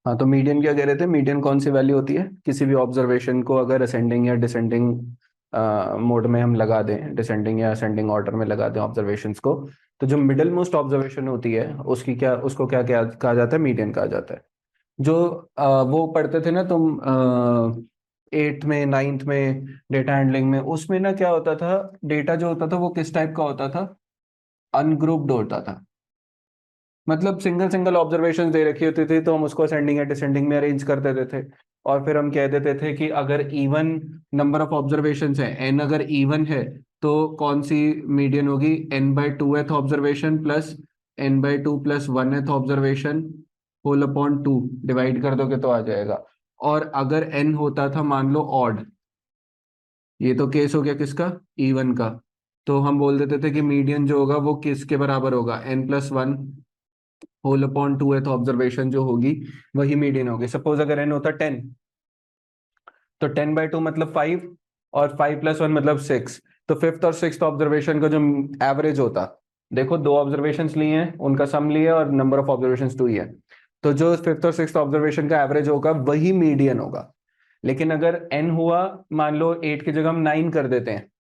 हाँ, तो मीडियन क्या कह रहे थे? मीडियन कौन सी वैल्यू होती है किसी भी ऑब्जर्वेशन को अगर असेंडिंग या डिसेंडिंग मोड में हम लगा दें, डिसेंडिंग या असेंडिंग ऑर्डर में लगा दें ऑब्जर्वेशंस को, तो जो मिडिल मोस्ट ऑब्जर्वेशन होती है उसकी क्या, उसको क्या क्या कहा जाता है? मीडियन कहा जाता है। जो वो पढ़ते थे ना तुम, एट्थ में, नाइन्थ में, डेटा हैंडलिंग में, उसमें ना क्या होता था? डेटा जो होता था वो किस टाइप का होता था? अनग्रुप्ड होता था। मतलब सिंगल सिंगल ऑब्जर्वेशन दे रखी होती थी तो हम उसको असेंडिंग या डिसेंडिंग में अरेंज कर देते थे। और फिर हम कह देते थे कि अगर इवन नंबर ऑफ ऑब्जर्वेशन है, एन अगर इवन है, तो कौन सी मीडियन होगी? n/2th observation plus n/2 plus 1th observation whole upon 2 divide कर दोगे तो आ जाएगा। और अगर n होता था मान लो ऑड, ये तो केस हो गया किसका? इवन का। तो हम बोल देते थे कि मीडियन जो होगा वो किसके बराबर होगा? n+1 whole upon 2th observation जो होगी वही मीडियन होगी। सपोज अगर n होता 10, तो 10/2 मतलब 5, और 5+1 मतलब 6। तो फिफ्थ और सिक्स्थ ऑब्जर्वेशन का जो एवरेज होता, देखो दो ऑब्जर्वेशन लिए हैं, उनका सम लिया और नंबर ऑफ ऑब्जर्वेशन 2 ही है, तो जो फिफ्थ और सिक्स्थ ऑब्जर्वेशन का एवरेज होगा वही मीडियन होगा। लेकिन अगर n हुआ, मान लो 8 की जगह हम 9 कर देते हैं,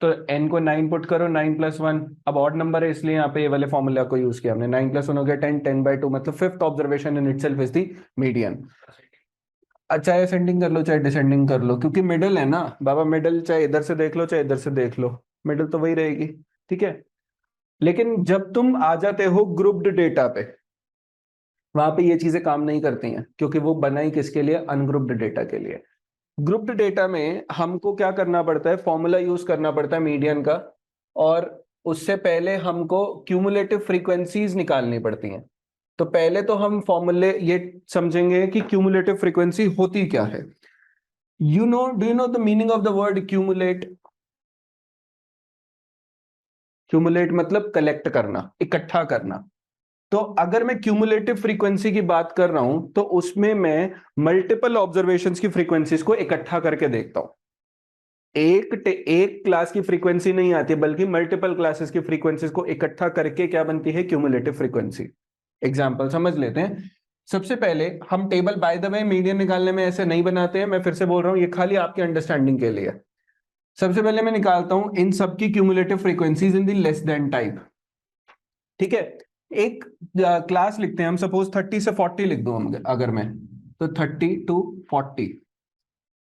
तो n को 9 पुट करो, 9+1, अब ऑड नंबर है इसलिए यहाँ पे ये वाले फॉर्मूला को यूज किया हमने। 9+1 हो गया 10, 10/2 मतलब fifth observation in itself is the median. चाहे असेंडिंग कर लो चाहे डिसेंडिंग कर लो, क्योंकि मिडिल है ना बाबा, मिडिल चाहे इधर से देख लो चाहे इधर से देख लो, मिडिल तो वही रहेगी। ठीक है। लेकिन जब तुम आ जाते हो ग्रुप्ड डेटा पे, वहां पे ये चीजें काम नहीं करती हैं, क्योंकि वो बनाई किसके लिए? अनग्रुप्ड डेटा के लिए। ग्रुप्ड डेटा में हमको क्या करना पड़ता है? फॉर्मूला यूज करना पड़ता है मीडियन का, और उससे पहले हमको क्यूमुलेटिव फ्रीक्वेंसीज निकालनी पड़ती हैं। तो पहले तो हम फॉर्मूले ये समझेंगे कि क्यूमुलेटिव फ्रीक्वेंसी होती क्या है। Do you know the meaning of the word cumulate? Cumulate मतलब कलेक्ट करना, इकट्ठा करना। तो अगर मैं क्यूमुलेटिव फ्रीक्वेंसी की बात कर रहा हूं तो उसमें मैं मल्टीपल ऑब्जर्वेशंस की फ्रीक्वेंसीज को इकट्ठा करके देखता हूं। एक क्लास की फ्रीक्वेंसी नहीं आती, बल्कि मल्टीपल क्लासेस की फ्रीक्वेंसीज को इकट्ठा करके क्या बनती है? Cumulative frequency. एग्जाम्पल समझ लेते हैं। सबसे पहले हम table, by the way median निकालने में ऐसे नहीं बनाते हैं, मैं फिर से बोल रहा हूं, ये खाली आपके अंडरस्टैंडिंग के लिए। सबसे पहले मैं निकालता हूं इन सबकी cumulative frequencies in the less than type. ठीक है। एक क्लास लिखते हैं हम, सपोज 30 से 40 लिख दो अगर मैं, तो 30 to 40,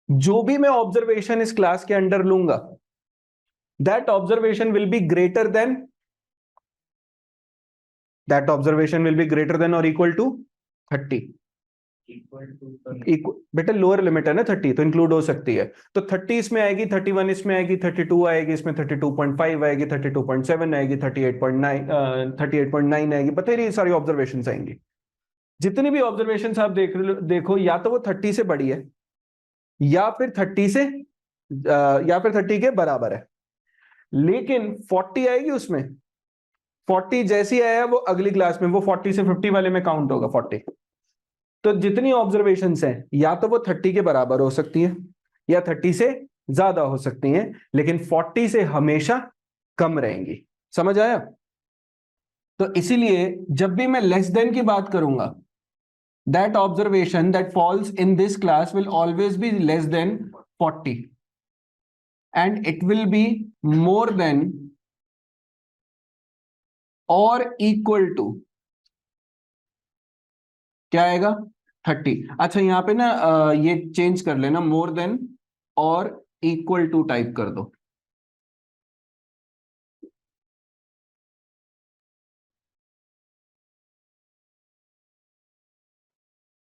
जो भी मैं ऑब्जर्वेशन इस क्लास के अंडर लूंगा, that observation will be greater than, that observation will be greater than और इक्वल टू 30। बेटा लोअर लिमिट है ना 30, तो इंक्लूड हो सकती है। तो 30 इसमें आएगी, 31 इसमें आएगी, 32 आएगी, इसमें 32.5 आएगी, 32.7 आएगी, 38.9 आएगी, बता रही सारी ऑब्जर्वेशन आएंगी। जितनी भी ऑब्जर्वेशन आप देखो, या तो वो 30 से बड़ी है, या फिर 30 से या फिर 30 के बराबर है। लेकिन 40 आएगी उसमें, 40 जैसी आया वो अगली क्लास में वो 40 से 50 वाले में काउंट होगा 40। तो जितनी ऑब्जर्वेशन हैं या तो वो 30 के बराबर हो सकती हैं या 30 से ज्यादा हो सकती हैं, लेकिन 40 से हमेशा कम रहेंगी। समझ आया? तो इसीलिए जब भी मैं लेस देन की बात करूंगा, that observation that falls in this class will always be less than 40, and it will be more than or equal to, क्या आएगा? 30। अच्छा यहां पे ना ये चेंज कर लेना, मोर देन और इक्वल टू टाइप कर दो।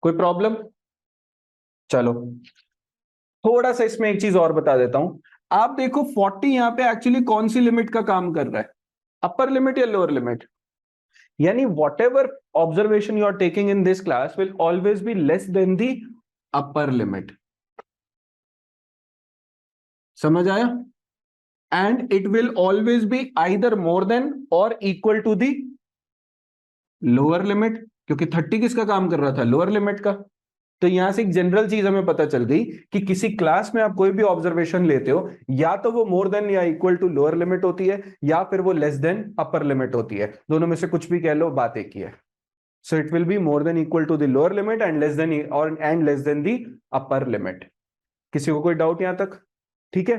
कोई प्रॉब्लम? चलो, थोड़ा सा इसमें एक चीज और बता देता हूं। आप देखो 40 यहां पे एक्चुअली कौन सी लिमिट का काम कर रहा है? अपर लिमिट या लोअर लिमिट? यानी whatever observation you are taking in this class will always be less than the upper limit. समझ आया? And it will always be either more than और equal to the lower limit, क्योंकि 30 किसका काम कर रहा था? लोअर लिमिट का। तो यहां से एक जनरल चीज हमें पता चल गई कि किसी क्लास में आप कोई भी ऑब्जर्वेशन लेते हो, या तो वो मोर देन या इक्वल टू लोअर लिमिट होती है, या फिर वो लेस देन अपर लिमिट होती है। दोनों में से कुछ भी कह लो, बात एक ही है। So it will be more than equal to the lower limit and less than और and less than the upper limit. किसी को कोई डाउट यहां तक? ठीक है।